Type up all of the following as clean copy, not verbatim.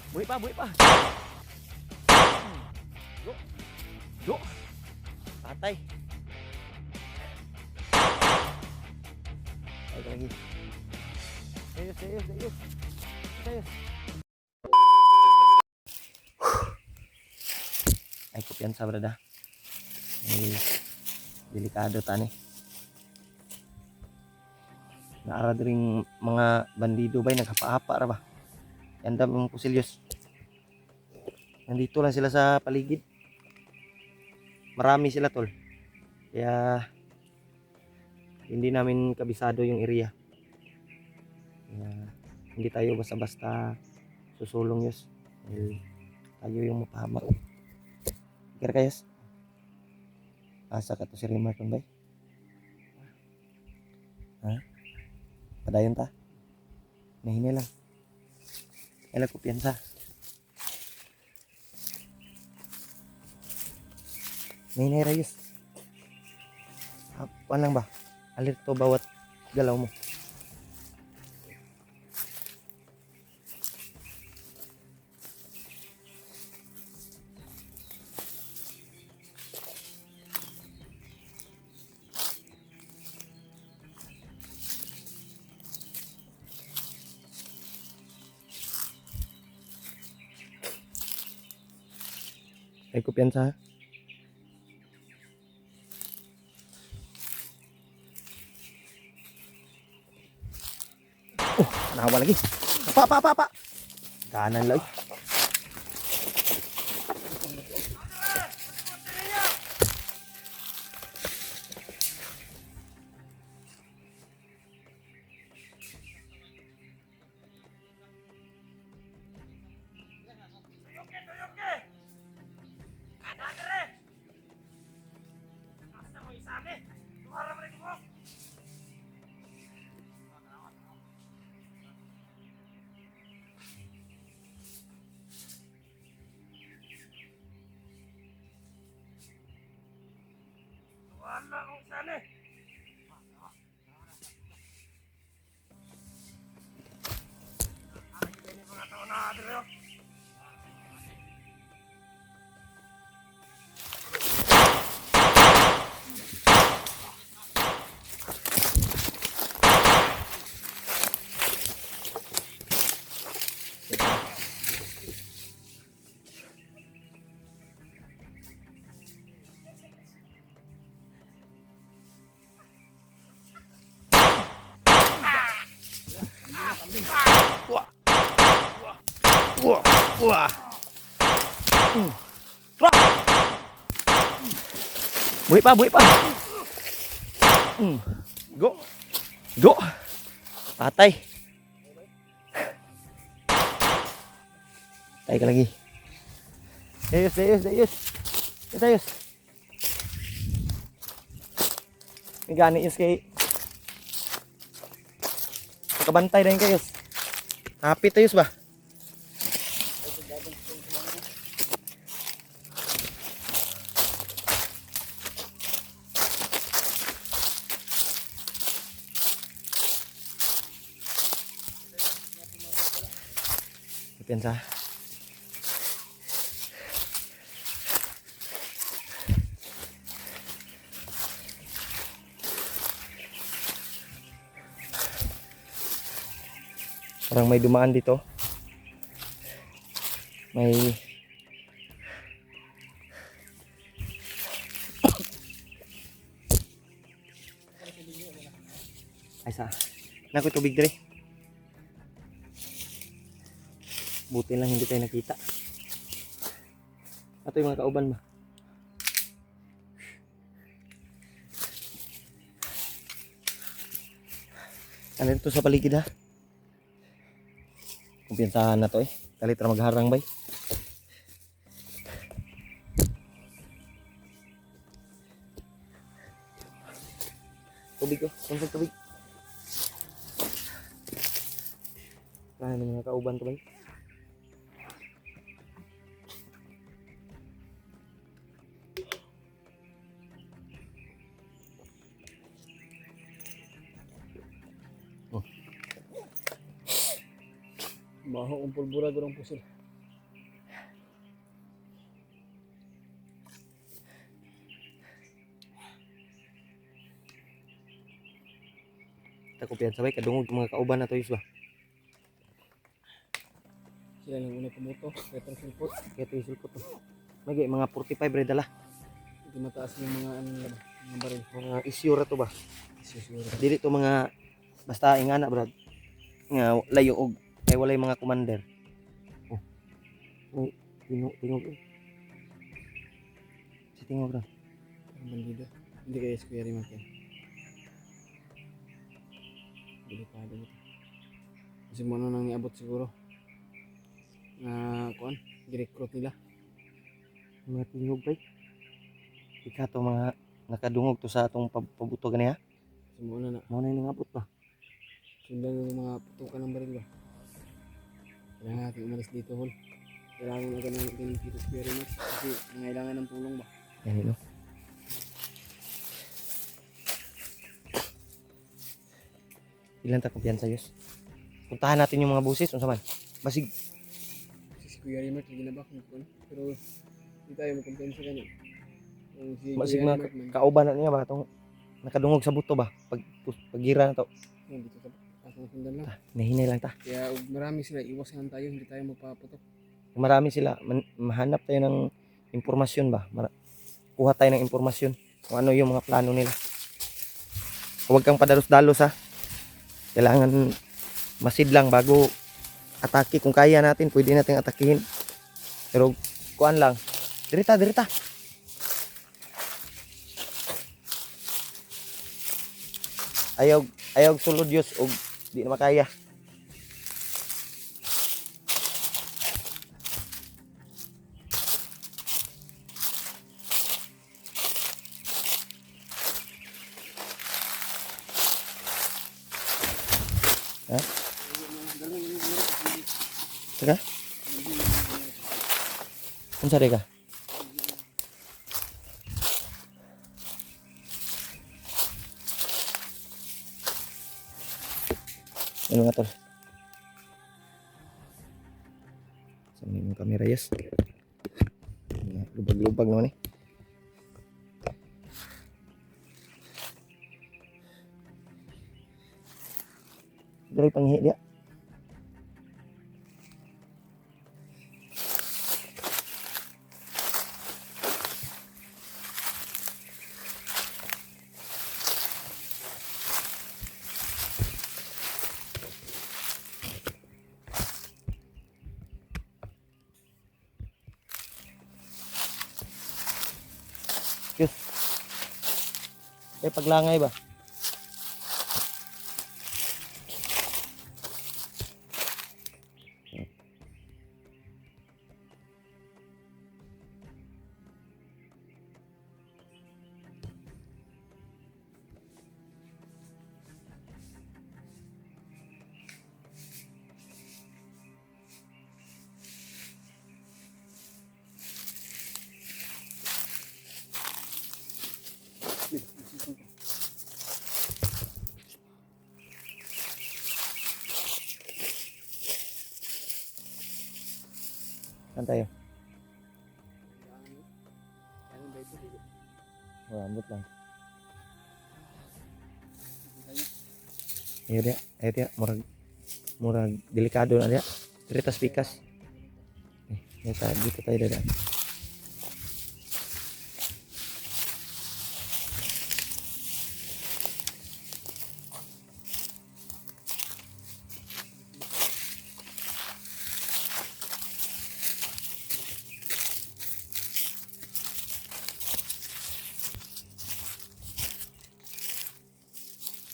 Buhay pa, buhay pa. Go. Go. Patay. Ay, lagi. Ayos, ayos, ayos. Ayos. Ay, kumpiyansa brada. Ay, delikado tani. Naara ring mga bandido bay nagapa-apa ra ba. Yanda mong pusilyos. Nandito lang sila sa paligid. Marami sila tol. Kaya hindi namin kabisado yung area. Kaya hindi tayo basta-basta susulong yos. Tayo yung mapahamak. Kira kayos? Asa ka to si Rimar kon bay? Ha? Padayon ta? Nahinay lang. Kailan ko piyansa. Nahinay rayos. Kuan lang ba? Alerto bawat galaw mo. Ay kumpiyansa ha? Oh, nahawa lagi. Pa. Kanan lang. Wala kong sali. Ini mga tao na adro. Wah. Trap. Buhay pa. Go. Go. Patay. Patay ka lagi. Ayos. Ayos. May gani yun kay kabantay rin kayo. Happy tayo ba? Piyansa. Parang may dumaan dito. May ay sa naku tubig dire. Buti lang hindi tayo nakita. Ato yung mga kauban ba? Ano ito sa paligid ha? Kumpiyansahan na to eh. Kalitra magharang bay. Tubig ko. Kunsag tubig. Ano mga kauban to bay? Baho ang pulbura durang pusil. ta kumpiyansa bay kadungog mga kauban nato yus ba. Sila lang una pumoto. Petro Sulpot. Kaya to isulpot to. Magi mga 45 bre dala. Hindi mataas yung mga ano nila ba? Mga baril. Mga issue ra to ba. Siguro. Dili to mga basta ingana brad. Nga layo og kay walay mga commander. Oh. Uy, tingog. Si tingog ra. Ang bandido. Hindi kayo square mark yan. Delikado ito. Kasi mo nang niabot siguro. Na kuan, gi-recruit nila. Mga tingog bay. Ika to mga nakadungog to sa atong pabuto gani ha. Kasi mo na Mao na yung abot ba. sundan ng mga putukan ng baril ba. Kailangan natin umalis dito, Hol. Kailangan agad natin dito square mark. Kasi nangailangan ng tulong ba. Yan no. Ilan ta kumpiyansa yus. Puntahan natin yung mga busis unsa man. Basig Kasi si Kuya Rimart, hindi na ba kung ano. Pero hindi tayo magkumpensa ka Kung si basig Kuya mga Rimart man, kauban na niya ba tong nakadungog sa buto ba paggira na to. yan, dito sa asang sundan lang. Nahinay lang ta. Kaya marami sila, iwasan tayo, hindi tayo magpaputok. Marami sila mahanap tayo ng impormasyon ba. Kuha tayo ng impormasyon kung ano yung mga plano nila. Huwag kang padalos-dalos ha. Kailangan masidlang bago atake. Kung kaya natin, pwede natin atakihin. Pero kuan lang. Dirita. Ayaw sulod Diyos o di na makaya. Ha? Teka? Unsa ka? Ano nga tol? Saan yung camera yes? Lubag-lubag naman eh. Dari panghihi dia. Yus. Paglangay ba? Saan tayo? Ano ba ito? Rambut lang. Tayo. Ayo dia, murag delikado na dia. Cerita spikas. Dito tayo dadaan.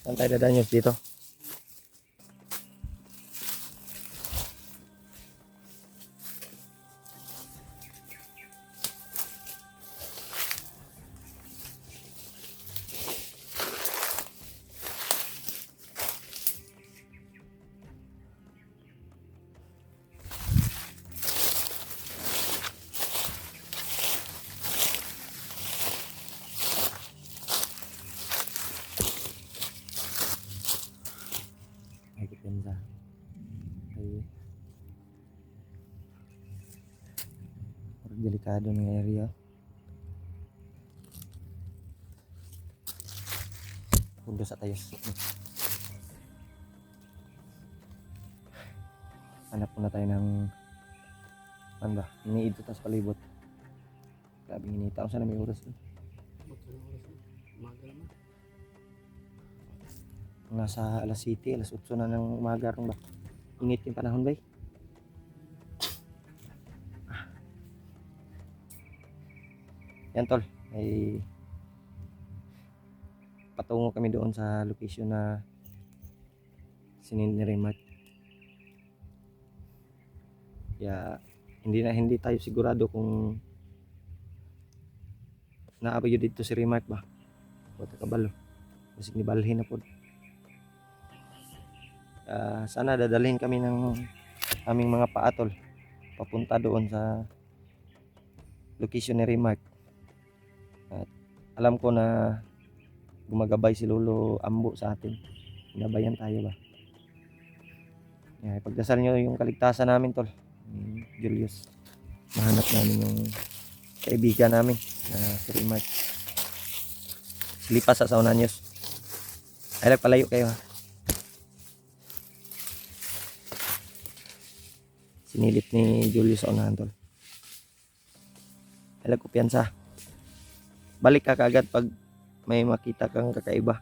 Saan tayo dadaan yun? Dito. Ay, dependa. Ay, delikado ng area. Punta sa tayo. Hanap muna tayo ng ano ba? Iniid sa tas palibot. Grabe inita. Kung saan na may oras doon? Oras na. Umaga naman. Nasa alas 7, alas 8 na ng umaga ron ba? Init yung panahon ba? Yan tol, ay patungo kami doon sa location na sinend ni Remark. Kaya hindi tayo sigurado kung naabay yun dito si Remark ba? O kabalo. Basig ni balhin na po. Sana dadalhin kami ng aming mga paatol papunta doon sa location ni Remark. At alam ko na gumagabay si Lolo Ambo sa atin. Ginabayan tayo ba? Pagdasal nyo yung kaligtasan namin tol. Julius. Mahanap namin yung kaibigan namin na si Remark. Silipas sa Saunanyos. Ay palayo kayo ha. Sinilip ni Julius sa unahan tol. Ay kumpiyansa. Balik ka kaagad pag may makita kang kakaiba.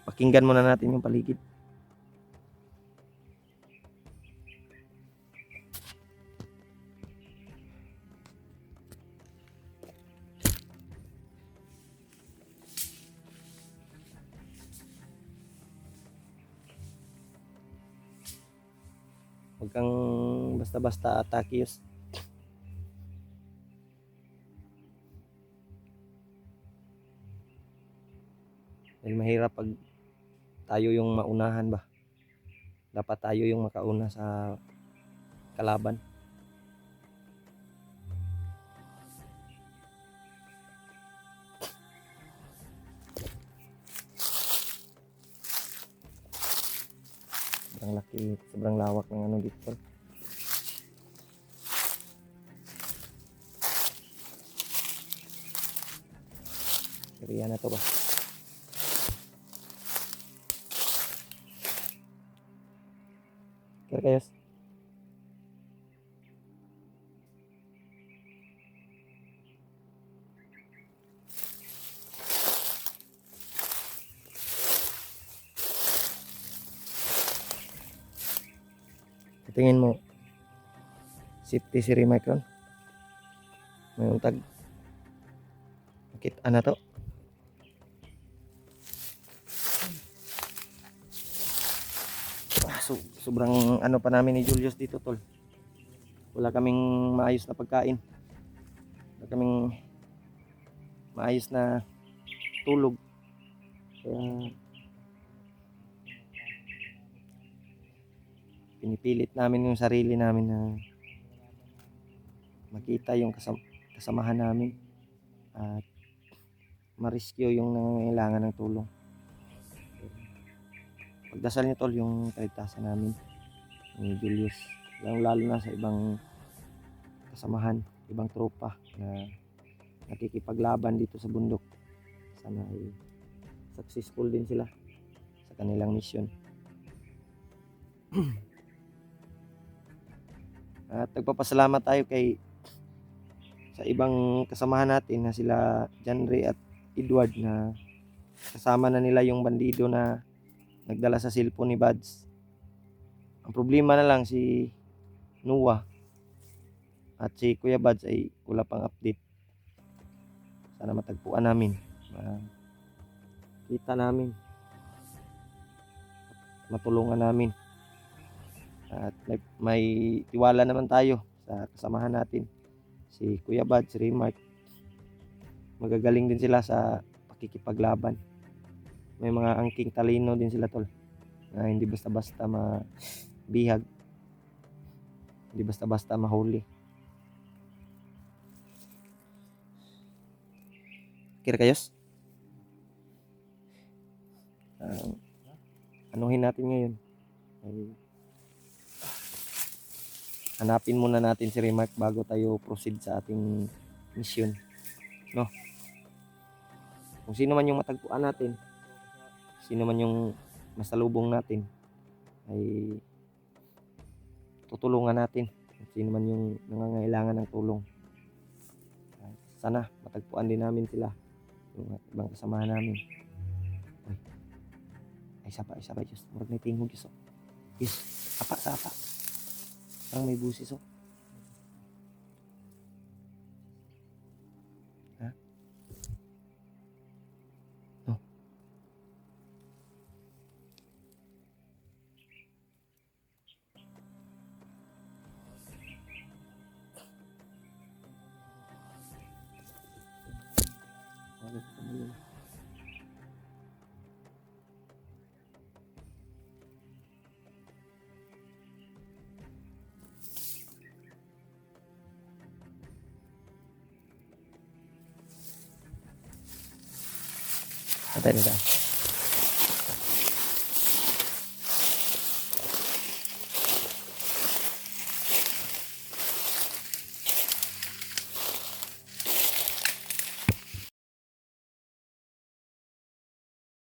Pakinggan muna natin yung paligid. Huwag kang basta-basta atake yus. Dahil mahirap pag tayo yung maunahan ba. Dapat tayo yung makauna sa kalaban. Sobrang laki, sobrang lawak ng ano dito. Area na to ba? Kaya kayos. Tingin mo safety si Remark ron. May untag. Kita na to. Sobrang ano pa namin ni Julius dito tol. Wala kaming maayos na pagkain. Wala kaming maayos na tulog. Kaya pinipilit namin yung sarili namin na makita yung kasamahan namin at ma-rescue yung nangangailangan ng tulong. Pagdasal niyo tol yung kaligtasan namin ni Julius, lalo na sa ibang kasamahan, ibang tropa na nakikipaglaban dito sa bundok. Sana ay successful din sila sa kanilang mission. At nagpapasalamat tayo sa ibang kasamahan natin na sila John Ray at Edward na kasama na nila yung bandido na nagdala sa cellphone ni Buds. Ang problema na lang si Noah at si Kuya Buds ay wala pang update. Sana matagpuan namin. Kita namin. Matulungan namin. At may tiwala naman tayo sa kasamahan natin. Si Kuya Bad, si Remark. Magagaling din sila sa pakikipaglaban. May mga angking talino din sila tol. Na hindi basta-basta mabihag. Hindi basta-basta mahuli. Kira kayos? Anuhin natin ngayon. Hanapin muna natin si Remark bago tayo proceed sa ating mission. No? Kung sino man yung matagpuan natin, sino man yung masalubong natin, ay tutulungan natin kung sino man yung nangangailangan ng tulong. Sana matagpuan din namin sila, yung ibang kasamahan namin. Ay, isa pa, Diyos. Murag may tingog, Diyos. Diyos, apa sa apa. Parang may busis, oh. Ha? No. Bakit ka malun? Patay na tayo.